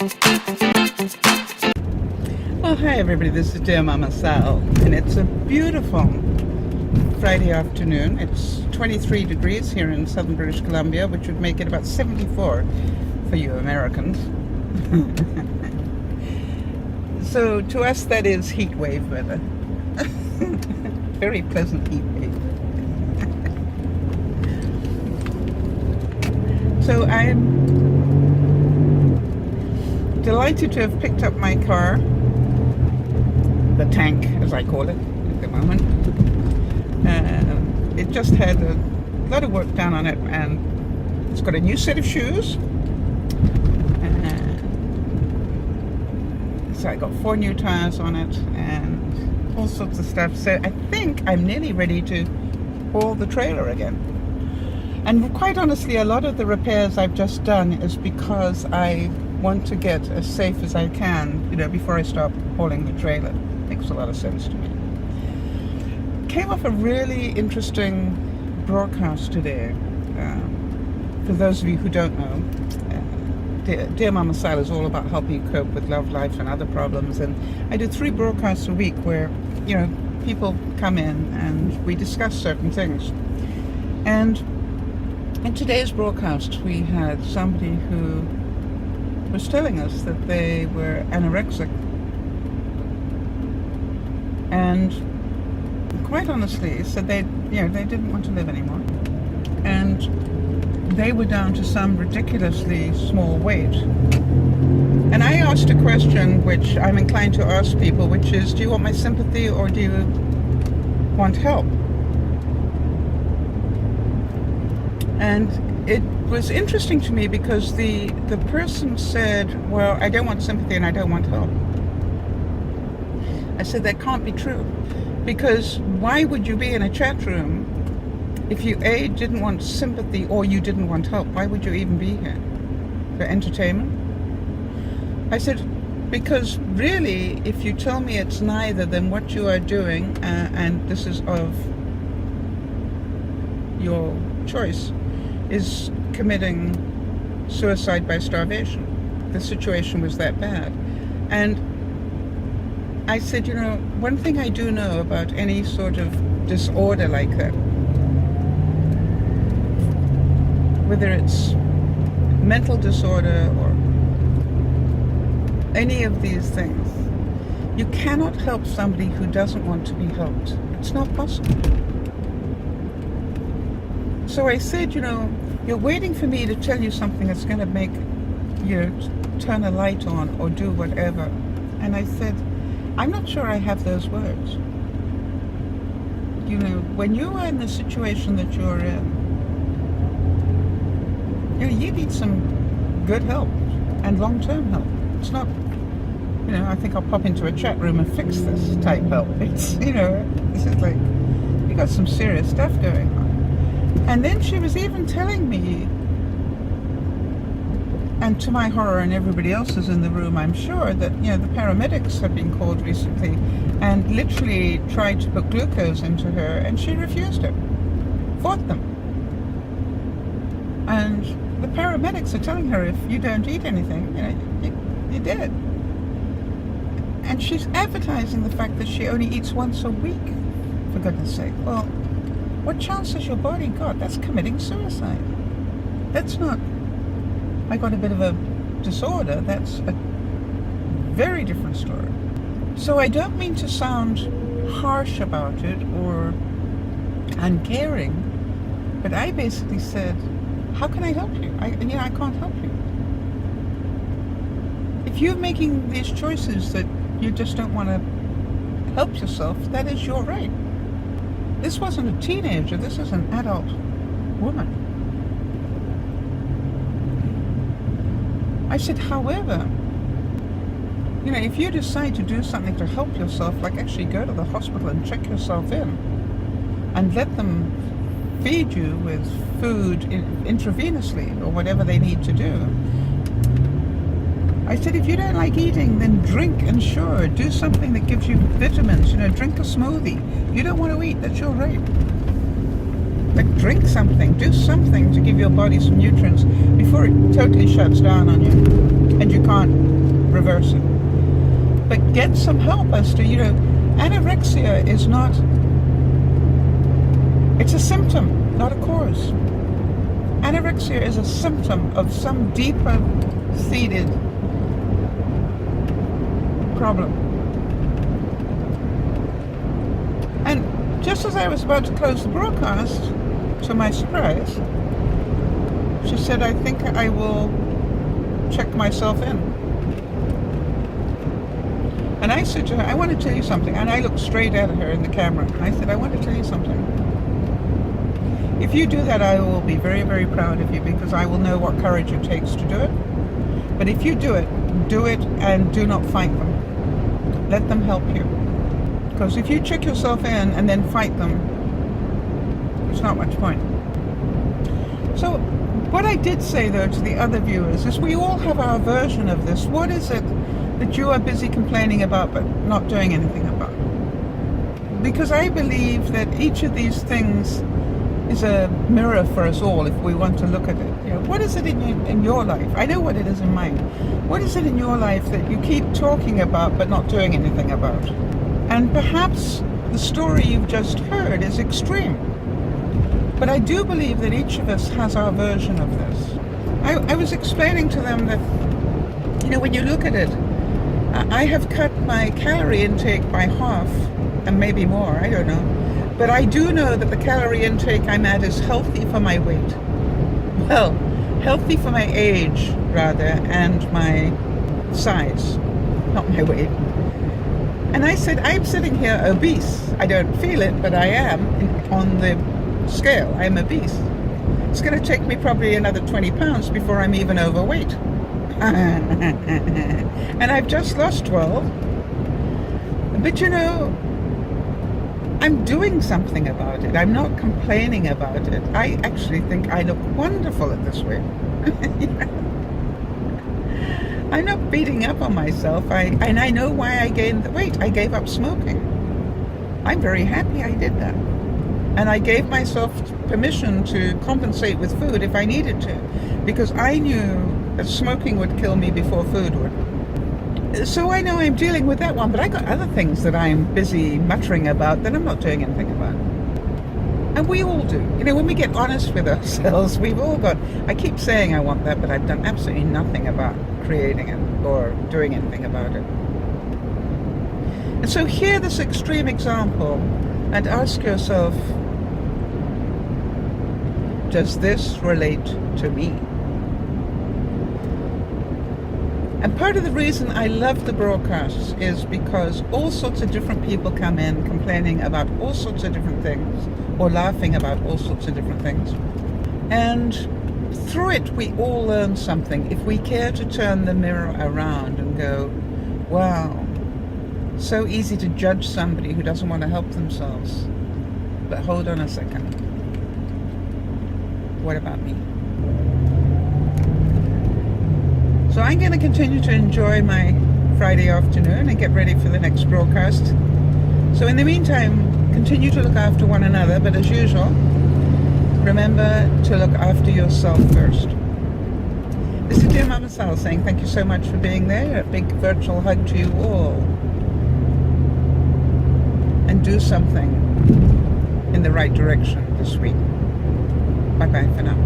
Well, hi everybody, this is DearMamaSal, and it's a beautiful Friday afternoon. It's 23 degrees here in southern British Columbia, which would make it about 74 for you Americans. So to us that is heat wave weather. Very pleasant heat wave. So I'm delighted to have picked up my car, the tank as I call it at the moment. It just had a lot of work done on it, and it's got a new set of shoes. So I got 4 new tires on it and all sorts of stuff. So I think I'm nearly ready to haul the trailer again. And quite honestly, a lot of the repairs I've just done is because I want to get as safe as I can, before I start hauling the trailer. Makes a lot of sense to me. Came off a really interesting broadcast today. For those of you who don't know, DearMamaSal is all about helping you cope with love, life, and other problems. And I do 3 broadcasts a week where, people come in and we discuss certain things. And in today's broadcast, we had somebody who was telling us that they were anorexic. And quite honestly, said they didn't want to live anymore. And they were down to some ridiculously small weight. And I asked a question which I'm inclined to ask people, which is, do you want my sympathy or do you want help? And it was interesting to me because the person said, well, I don't want sympathy and I don't want help. I said, that can't be true. Because why would you be in a chat room if you A, didn't want sympathy or you didn't want help? Why would you even be here? For entertainment? I said, because really, if you tell me it's neither, then what you are doing, and this is of your choice, is committing suicide by starvation. The situation was that bad. And I said, one thing I do know about any sort of disorder like that, whether it's mental disorder or any of these things, you cannot help somebody who doesn't want to be helped. It's not possible. So I said, you're waiting for me to tell you something that's going to make you turn a light on or do whatever. And I said, I'm not sure I have those words. When you are in the situation that you're in, you need some good help and long-term help. It's not, I think I'll pop into a chat room and fix this type help. It's, this is like, you got some serious stuff going on. And then she was even telling me, and to my horror and everybody else's in the room, I'm sure, that, the paramedics have been called recently and literally tried to put glucose into her, and she refused it. Fought them. And the paramedics are telling her, if you don't eat anything, you're dead. And she's advertising the fact that she only eats once a week, for goodness sake. Well, what chance has your body got? That's committing suicide. That's not, I got a bit of a disorder. That's a very different story. So I don't mean to sound harsh about it or uncaring, but I basically said, how can I help you? I can't help you. If you're making these choices that you just don't want to help yourself, that is your right. This wasn't a teenager, this is an adult woman. I said, however, if you decide to do something to help yourself, like actually go to the hospital and check yourself in and let them feed you with food intravenously or whatever they need to do. I said, if you don't like eating, then drink, and sure, do something that gives you vitamins. Drink a smoothie. You don't want to eat, that's your right. But drink something, do something to give your body some nutrients before it totally shuts down on you and you can't reverse it. But get some help as to, anorexia is not, it's a symptom, not a cause. Anorexia is a symptom of some deeper seated problem. And just as I was about to close the broadcast, to my surprise, she said, I think I will check myself in. And I said to her, I want to tell you something. And I looked straight at her in the camera. I said, I want to tell you something. If you do that, I will be very, very proud of you, because I will know what courage it takes to do it. But if you do it and do not fight them. Let them help you. Because if you check yourself in and then fight them, there's not much point. So what I did say, though, to the other viewers is we all have our version of this. What is it that you are busy complaining about but not doing anything about? Because I believe that each of these things is a mirror for us all if we want to look at it. What is it in your life? I know what it is in mine. What is it in your life that you keep talking about but not doing anything about? And perhaps the story you've just heard is extreme. But I do believe that each of us has our version of this. I was explaining to them that, when you look at it, I have cut my calorie intake by half, and maybe more, I don't know. But I do know that the calorie intake I'm at is healthy for my weight. Well, healthy for my age, rather, and my size, not my weight. And I said, I'm sitting here obese. I don't feel it, but I am on the scale. I'm obese. It's going to take me probably another 20 pounds before I'm even overweight. And I've just lost 12. But I'm doing something about it. I'm not complaining about it. I actually think I look wonderful at this weight. I'm not beating up on myself. And I know why I gained the weight. I gave up smoking. I'm very happy I did that. And I gave myself permission to compensate with food if I needed to, because I knew that smoking would kill me before food would. So I know I'm dealing with that one, but I got other things that I'm busy muttering about that I'm not doing anything about. And we all do. When we get honest with ourselves, we've all got, I keep saying I want that, but I've done absolutely nothing about creating it or doing anything about it. And so hear this extreme example and ask yourself, does this relate to me? And part of the reason I love the broadcasts is because all sorts of different people come in complaining about all sorts of different things, or laughing about all sorts of different things. And through it, we all learn something if we care to turn the mirror around and go, wow, so easy to judge somebody who doesn't want to help themselves. But hold on a second. What about me? So I'm going to continue to enjoy my Friday afternoon and get ready for the next broadcast. So in the meantime, continue to look after one another, but as usual, remember to look after yourself first. This is DearMamaSal saying thank you so much for being there. A big virtual hug to you all. And do something in the right direction this week. Bye-bye for now.